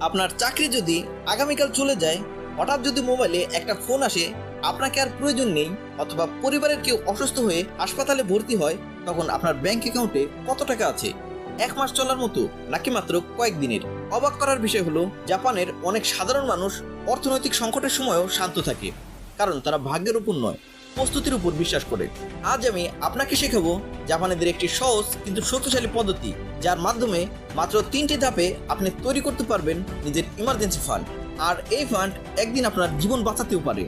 আপনার চাকরি যদি আগামীকাল চলে যায়, হঠাৎ যদি মোবাইলে একটা ফোন আসে, আপনাকে আর প্রয়োজন নেই, অথবা পরিবারের কেউ অসুস্থ হয়ে হাসপাতালে ভর্তি হয়, তখন আপনার ব্যাংক অ্যাকাউন্টে কত টাকা আছে? 1 মাস চলার মতো, নাকি মাত্র কয়েকদিনের? অবাক করার বিষয় হলো, জাপানের অনেক সাধারণ মানুষ অর্থনৈতিক সংকটের সময়ও শান্ত থাকে, কারণ তারা ভাগ্যের উপর নয়, প্রস্তুতির উপর বিশ্বাস করে। আজ আমি আপনাকে শেখাবো জাপানিদের একটি সহজ কিন্তু শক্তিশালী পদ্ধতি, যার মাধ্যমে মাত্র 3টি ধাপে আপনি তৈরি করতে পারবেন নিজের ইমার্জেন্সি ফান্ড। আর এই ফান্ড একদিন আপনার জীবন বাঁচাতেও পারে।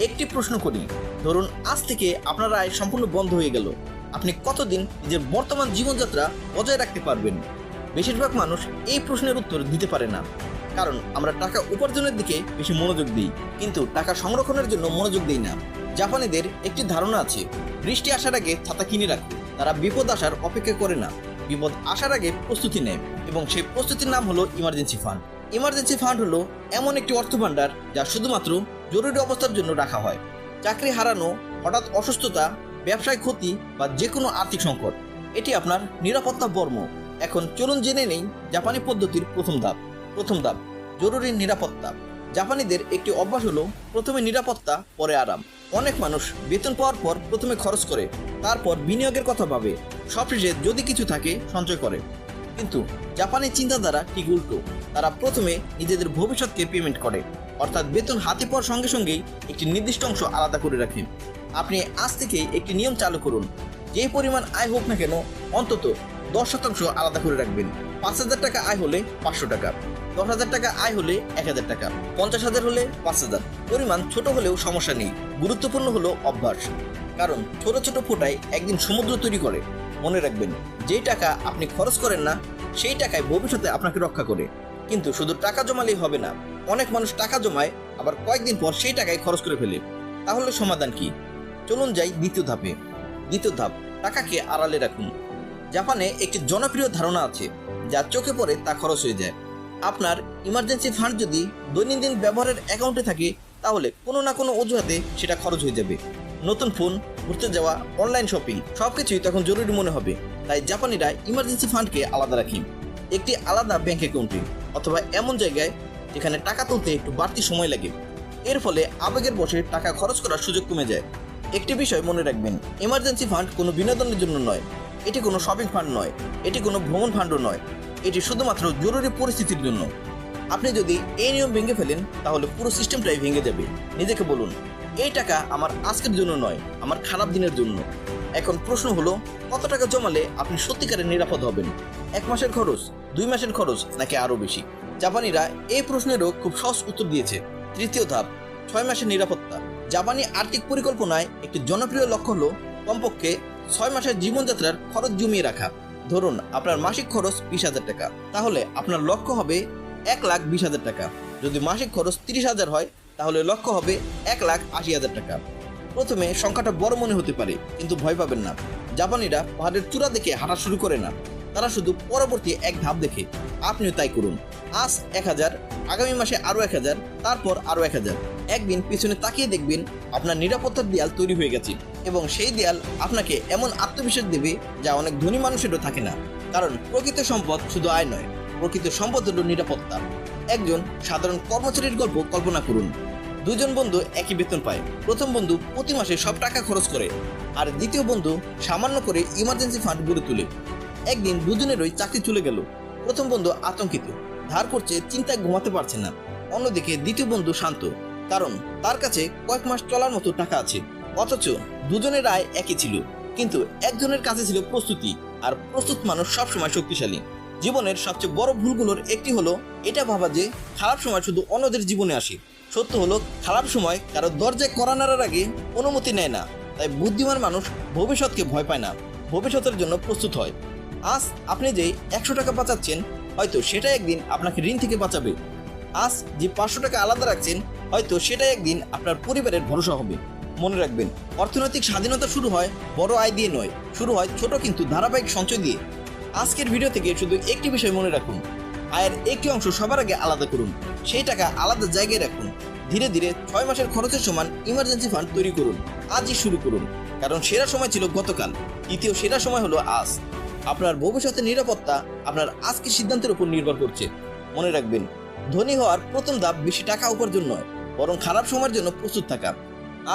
একটি প্রশ্ন করি, ধরুন আজ থেকে আপনার আয় সম্পূর্ণ বন্ধ হয়ে গেল, আপনি কতদিন নিজের বর্তমান জীবনযাত্রা বজায় রাখতে পারবেন? বেশিরভাগ মানুষ এই প্রশ্নের উত্তর দিতে পারে না, কারণ আমরা টাকা উপার্জনের দিকে বেশি মনোযোগ দিই, কিন্তু টাকা সংরক্ষণের জন্য মনোযোগ দিই না। জাপানিদের একটি ধারণা আছে, বৃষ্টি আসার আগে ছাতা কিনে রাখো। তারা বিপদ আসার অপেক্ষা করে না, বিপদ আসার আগে প্রস্তুতি নেয়, এবং সেই প্রস্তুতির নাম হলো ইমার্জেন্সি ফান্ড। ইমার্জেন্সি ফান্ড হলো এমন একটি অর্থ ভান্ডার যা শুধুমাত্র জরুরি অবস্থার জন্য রাখা হয়। চাকরি হারানো, হঠাৎ অসুস্থতা, ব্যবসায় ক্ষতি বা যে কোনো আর্থিক সংকট, এটি আপনার নিরাপত্তা বর্ম। এখন চলুন জেনে নেই জাপানি পদ্ধতির প্রথম ধাপ জরুরি নিরাপত্তা। জাপানিদের একটি অভ্যাস হলো প্রথমে নিরাপত্তা, পরে আরাম। অনেক মানুষ বেতন পাওয়ার পর প্রথমে খরচ করে, তারপর বিনিয়োগের কথা ভাবে, সবশেষে যদি কিছু থাকে সঞ্চয় করে। কিন্তু জাপানি চিন্তাধারা ঠিক উল্টো। তারা প্রথমে নিজেদের ভবিষ্যৎকে পেমেন্ট করে, অর্থাৎ বেতন হাতে পাওয়ার সঙ্গে সঙ্গেই একটি নির্দিষ্ট অংশ আলাদা করে রাখেন। আপনি আজ থেকেই একটি নিয়ম চালু করুন, যে পরিমাণ আয় হোক না কেন অন্তত 10% আলাদা করে রাখবেন। 5,000 টাকা আয় হলে 500 টাকা, 10,000 টাকা আয় হলে 1,000 টাকা, 50,000 হলে 5,000। পরিমাণ ছোট হলেও সমস্যা নেই, গুরুত্বপূর্ণ হলো অভ্যাস, কারণ ছোট ছোট ফোঁটায় একদিন সমুদ্র তৈরি করে। মনে রাখবেন, যেই টাকা আপনি খরচ করেন না, সেই টাকায় ভবিষ্যতে আপনাকে রক্ষা করে। কিন্তু শুধু টাকা জমালেই হবে না, অনেক মানুষ টাকা জমায়, আবার কয়েকদিন পর সেই টাকায় খরচ করে ফেলে। তাহলে সমাধান কি? চলুন যাই দ্বিতীয় ধাপ, টাকাকে আড়ালে রাখুন। জাপানে একটি জনপ্রিয় ধারণা আছে, যা চোখে পড়ে তা খরচ হয়ে যায়। আপনার ইমার্জেন্সি ফান্ড যদি দৈনন্দিন ব্যবহারের অ্যাকাউন্টে থাকে, তাহলে কোনো না কোনো অজুহাতে সেটা খরচ হয়ে যাবে। নতুন ফোন, ঘুরতে যাওয়া, অনলাইন শপিং, সবকিছুই তখন জরুরি মনে হবে। তাই জাপানিরা ইমার্জেন্সি ফান্ডকে আলাদা রাখেন, একটি আলাদা ব্যাংক অ্যাকাউন্টে, অথবা এমন জায়গায় যেখানে টাকা তুলতে একটু বাড়তি সময় লাগে। এর ফলে আবেগের বশে টাকা খরচ করার সুযোগ কমে যায়। একটি বিষয় মনে রাখবেন, ইমার্জেন্সি ফান্ড কোনো বিনোদনের জন্য নয়, এটি কোনো শপিং ফান্ড নয়, এটি কোনো ভ্রমণ ফান্ডও নয়, এটি শুধুমাত্র জরুরি পরিস্থিতির জন্য। আপনি যদি এই নিয়ম ভেঙে ফেলেন, তাহলে পুরো সিস্টেমটাই ভেঙে যাবে। নিজেকে বলুন, এই টাকা আমার আজকের জন্য নয়, আমার খারাপ দিনের জন্য। এখন প্রশ্ন হলো, কত টাকা জমালে আপনি সত্যিকারের নিরাপদ হবেন? 1 মাসের খরচ, 2 মাসের খরচ, নাকি আরও বেশি? জাপানিরা এই প্রশ্নেরও খুব সহজ উত্তর দিয়েছে। তৃতীয় ধাপ, 6 মাসের নিরাপত্তা। জাপানি আর্থিক পরিকল্পনায় একটি জনপ্রিয় লক্ষ্য হলো কমপক্ষে 6 মাসের জীবনযাত্রার খরচ জমিয়ে রাখা। ধরুন আপনার মাসিক খরচ 20,000 টাকা, তাহলে আপনার লক্ষ্য হবে 1,20,000 টাকা। যদি মাসিক খরচ 30,000 হয়, তাহলে লক্ষ্য হবে 1,80,000 টাকা। প্রথমে সংখ্যাটা বড় মনে হতে পারে, কিন্তু ভয় পাবেন না। জাপানিরা পাহাড়ের চূড়া দেখে হাঁটা শুরু করে না, তারা শুধু পরবর্তী এক ধাপ দেখে। আপনিও তাই করুন। আজ 1,000, আগামী মাসে আরও 1,000, তারপর আরও 1,000। একদিন পিছনে তাকিয়ে দেখবেন আপনার নিরাপত্তার দেয়াল তৈরি হয়ে গেছে, এবং সেই দেয়াল আপনাকে এমন আত্মবিশ্বাস দেবে যা অনেক ধনী মানুষেরও থাকে না। কারণ প্রকৃত সম্পদ শুধু আয় নয়, প্রকৃত সম্পদ হলো নিরাপত্তা। একজন সাধারণ কর্মচারীর গল্প কল্পনা করুন। 2 জন বন্ধু একই বেতন পায়। প্রথম বন্ধু প্রতি মাসে সব টাকা খরচ করে, আর দ্বিতীয় বন্ধু সামান্য করে ইমার্জেন্সি ফান্ড গড়ে তোলে। একদিন দুজনেরই চাকরি চলে গেল। প্রথম বন্ধু আতঙ্কিত, ধার করছে, চিন্তায় ঘুমাতে পারছে না। অন্যদিকে দ্বিতীয় বন্ধু শান্ত, কারণ তার কাছে কয়েক মাস চলার মতো টাকা আছে। অথচ দুজনের আয় একই ছিল, কিন্তু একজনের কাছে ছিল প্রস্তুতি, আর প্রস্তুত মানুষ সবসময় শক্তিশালী। জীবনের সবচেয়ে বড় ভুলগুলোর একটি হলো এটা ভাবা যে খারাপ সময় শুধু অন্যদের জীবনে আসে। সত্য হলো, খারাপ সময় কারো দরজায় কড়া নাড়ার আগে অনুমতি নেয় না। তাই বুদ্ধিমান মানুষ ভবিষ্যৎকে ভয় পায় না, ভবিষ্যতের জন্য প্রস্তুত হয়। আজ আপনি যে 100 টাকা বাঁচাচ্ছেন, হয়তো সেটা একদিন আপনাকে ঋণ থেকে বাঁচাবে। আজ যে 500 টাকা আলাদা রাখছেন, হয়তো সেটা একদিন আপনার পরিবারের ভরসা হবে। মনে রাখবেন, অর্থনৈতিক স্বাধীনতা শুরু হয় বড় আয় দিয়ে নয়, শুরু হয় ছোট কিন্তু ধারাবাহিক সঞ্চয় দিয়ে। আজকের ভিডিও থেকে শুধু একটি বিষয় মনে রাখুন, আয়ের একটি অংশ সবার আগে আলাদা করুন, সেই টাকা আলাদা জায়গায় রাখুন। ধীরে ধীরে 6 মাসের খরচের সমান ইমার্জেন্সি ফান্ড তৈরি করুন। আজই শুরু করুন, কারণ সেরা সময় ছিল গতকাল, দ্বিতীয় সেরা সময় হলো আজ। আপনার ভবিষ্যতের নিরাপত্তা আপনার আজকের সিদ্ধান্তের উপর নির্ভর করছে। মনে রাখবেন, ধনী হওয়ার প্রথম ধাপ বেশি টাকা উপার্জন নয়, বরং খারাপ সময়ের জন্য প্রস্তুত থাকা।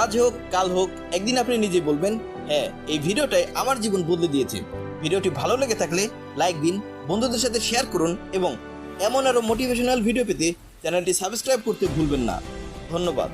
আজ হোক কাল হোক, একদিন আপনি নিজে বলবেন, হ্যাঁ, এই ভিডিওটাই আমার জীবন বদলে দিয়েছে। ভিডিওটি ভালো লেগে থাকলে লাইক দিন, বন্ধুদের সাথে শেয়ার করুন এবং এমন আরো মোটিভেশনাল ভিডিও পেতে চ্যানেলটি সাবস্ক্রাইব করতে ভুলবেন না। ধন্যবাদ।